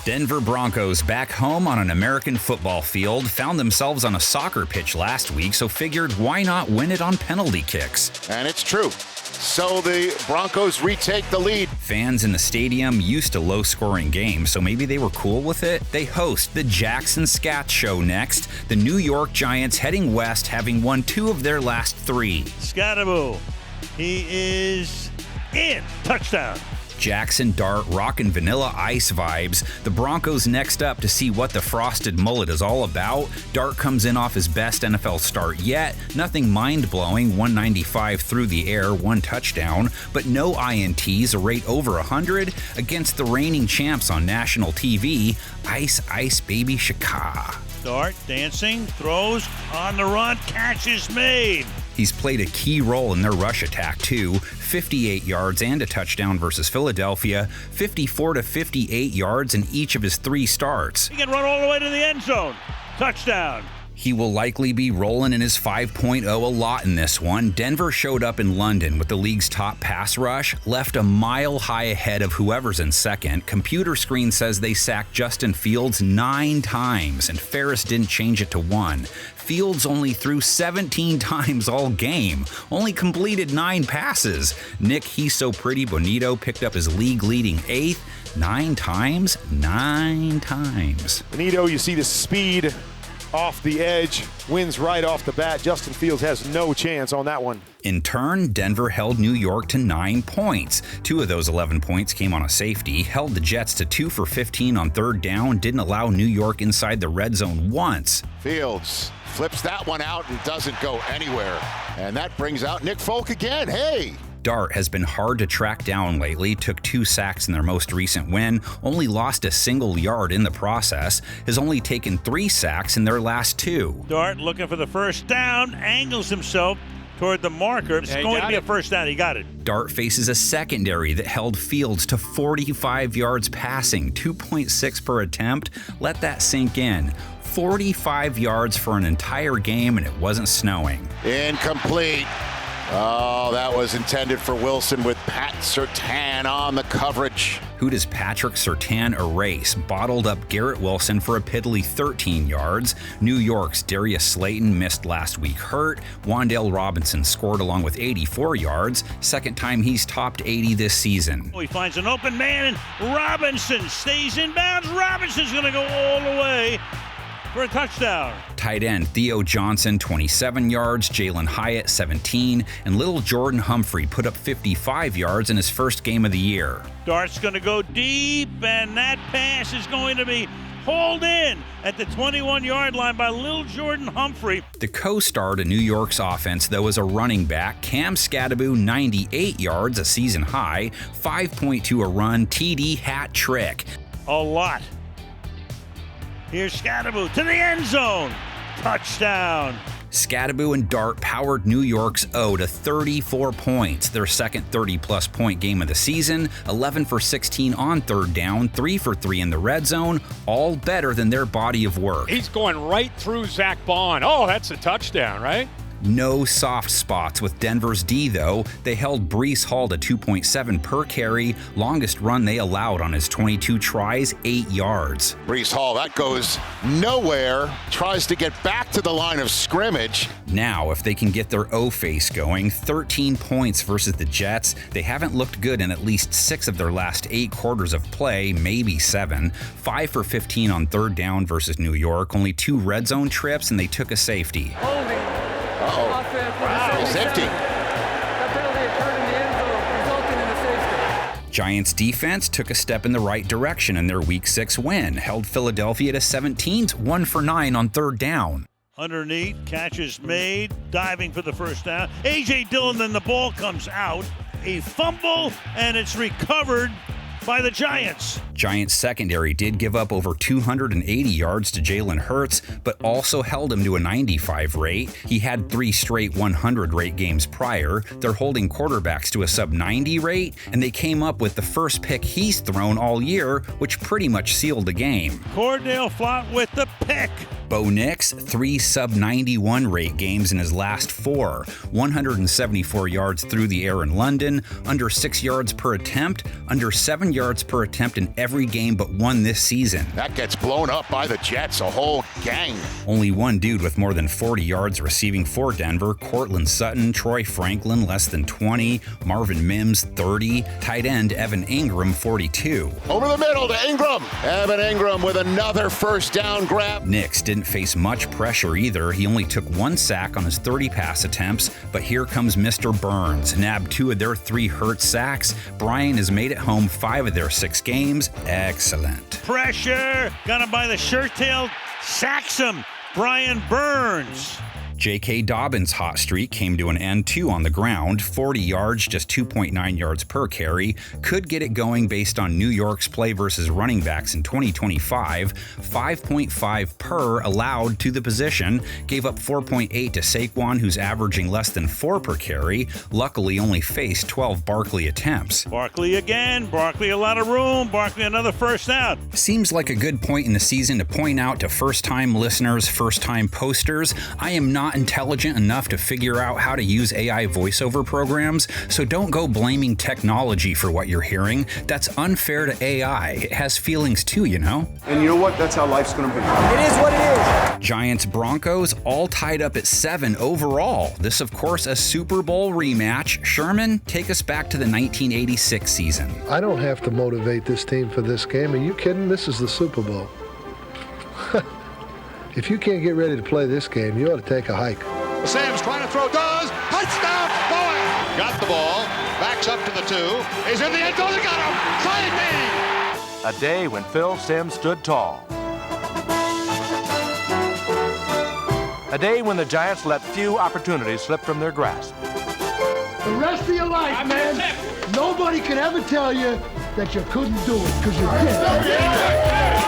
Denver Broncos back home on an American football field found themselves on a soccer pitch last week, so figured why not win it on penalty kicks? And it's true. So the Broncos retake the lead. Fans in the stadium used to low-scoring games, so maybe they were cool with it. They host the Jackson Scat Show next. The New York Giants heading west, having won 2 of their last 3. Skattebo, he is in. Touchdown. Jackson, Dart, rock and vanilla ice vibes. The Broncos next up to see what the frosted mullet is all about. Dart comes in off his best NFL start yet. Nothing mind-blowing, 195 through the air, 1 touchdown, but no INTs, a rate over 100 against the reigning champs on national TV, Ice Ice Baby Shaka. Dart dancing, throws, on the run, catch is made. He's played a key role in their rush attack too, 58 yards and a touchdown versus Philadelphia, 54 to 58 yards in each of his 3 starts. He can run all the way to the end zone. Touchdown. He will likely be rolling in his 5.0 a lot in this one. Denver showed up in London with the league's top pass rush, left a mile high ahead of whoever's in second. Computer screen says they sacked Justin Fields 9 times, and Ferris didn't change it to 1. Fields only threw 17 times all game, only completed 9 passes. Nick He's So Pretty Bonito picked up his league-leading 8th, 9 times. Bonito, you see the speed off the edge, wins right off the bat. Justin Fields has no chance on that one. In turn, Denver held New York to 9 points. 2 of those 11 points came on a safety, held the Jets to 2 for 15 on 3rd down, didn't allow New York inside the red zone once. Fields flips that one out and doesn't go anywhere. And that brings out Nick Folk again. Hey! Dart has been hard to track down lately, took 2 sacks in their most recent win, only lost a single yard in the process, has only taken 3 sacks in their last 2. Dart looking for the first down, angles himself toward the marker. It's going to be a first down. He got it. Dart faces a secondary that held Fields to 45 yards passing, 2.6 per attempt. Let that sink in. 45 yards for an entire game, and it wasn't snowing. Incomplete. Oh, that was intended for Wilson with Pat Surtain on the coverage. Who does Patrick Surtain erase? Bottled up Garrett Wilson for a piddly 13 yards. New York's Darius Slayton missed last week hurt. Wan'Dale Robinson scored along with 84 yards. Second time he's topped 80 this season. He finds an open man, and Robinson stays in bounds. Robinson's going to go all the way for a touchdown. Tight end Theo Johnson, 27 yards, Jalen Hyatt, 17, and little Jordan Humphrey put up 55 yards in his first game of the year. Dart's going to go deep, and that pass is going to be hauled in at the 21-yard line by little Jordan Humphrey. The co-star to New York's offense, though, is a running back, Cam Skattebo, 98 yards, a season high, 5.2 a run, TD hat trick. A lot. Here's Skattebo to the end zone. Touchdown. Skattebo and Dart powered New York's O to 34 points, their second 30-plus point game of the season, 11 for 16 on 3rd down, 3 for 3 in the red zone, all better than their body of work. He's going right through Zach Bond. Oh, that's a touchdown, right? No soft spots with Denver's D, though. They held Breece Hall to 2.7 per carry, longest run they allowed on his 22 tries, 8 yards. Breece Hall, that goes nowhere, tries to get back to the line of scrimmage. Now, if they can get their O-face going, 13 points versus the Jets. They haven't looked good in at least 6 of their last 8 quarters of play, maybe 7. 5 for 15 on 3rd down versus New York, only 2 red zone trips, and they took a safety. Wow, safety. That penalty occurred in the end zone, resulting in a safety. Giants defense took a step in the right direction in their Week 6 win, held Philadelphia to 17, 1 for 9 on 3rd down. Underneath, catches made, diving for the first down. A.J. Dillon, then the ball comes out. A fumble, and it's recovered by the Giants. Giants secondary did give up over 280 yards to Jalen Hurts, but also held him to a 95 rate. He had 3 straight 100 rate games prior. They're holding quarterbacks to a sub-90 rate, and they came up with the first pick he's thrown all year, which pretty much sealed the game. Cordell Flott with the pick. Bo Nix, 3 sub-91 rate games in his last 4. 174 yards through the air in London, under 6 yards per attempt, under 7 yards per attempt in every game but one this season. That gets blown up by the Jets, a whole gang. Only one dude with more than 40 yards receiving for Denver, Cortland Sutton. Troy Franklin, less than 20. Marvin Mims, 30. Tight end Evan Ingram, 42. Over the middle to Ingram. Evan Ingram with another first down grab. Nix didn't face much pressure either. He only took one sack on his 30 pass attempts, but here comes Mr. Burns. Nabbed 2 of their 3 Hurt sacks. Brian has made it home 5 of their 6 games. Excellent. Pressure. Got him by the shirt tail. Sacks him. Brian Burns. J.K. Dobbins' hot streak came to an end too on the ground. 40 yards, just 2.9 yards per carry. Could get it going based on New York's play versus running backs in 2025. 5.5 per allowed to the position. Gave up 4.8 to Saquon, who's averaging less than 4 per carry. Luckily only faced 12 Barkley attempts. Barkley again. Barkley a lot of room. Barkley another first down. Seems like a good point in the season to point out to first-time listeners, first-time posters, I am not intelligent enough to figure out how to use AI voiceover programs, so don't go blaming technology for what you're hearing. That's unfair to AI. It has feelings too, you know? And you know what? That's how life's going to be. It is what it is. Giants Broncos all tied up at 7 overall. This, of course, a Super Bowl rematch. Sherman, take us back to the 1986 season. I don't have to motivate this team for this game. Are you kidding? This is the Super Bowl. If you can't get ready to play this game, you ought to take a hike. Sam's trying to throw, does. Touchdown, boy! Got the ball, backs up to the 2. He's in the end zone, got him! Side me! A day when Phil Simms stood tall. A day when the Giants let few opportunities slip from their grasp. The rest of your life, man, nobody can ever tell you that you couldn't do it, because you did.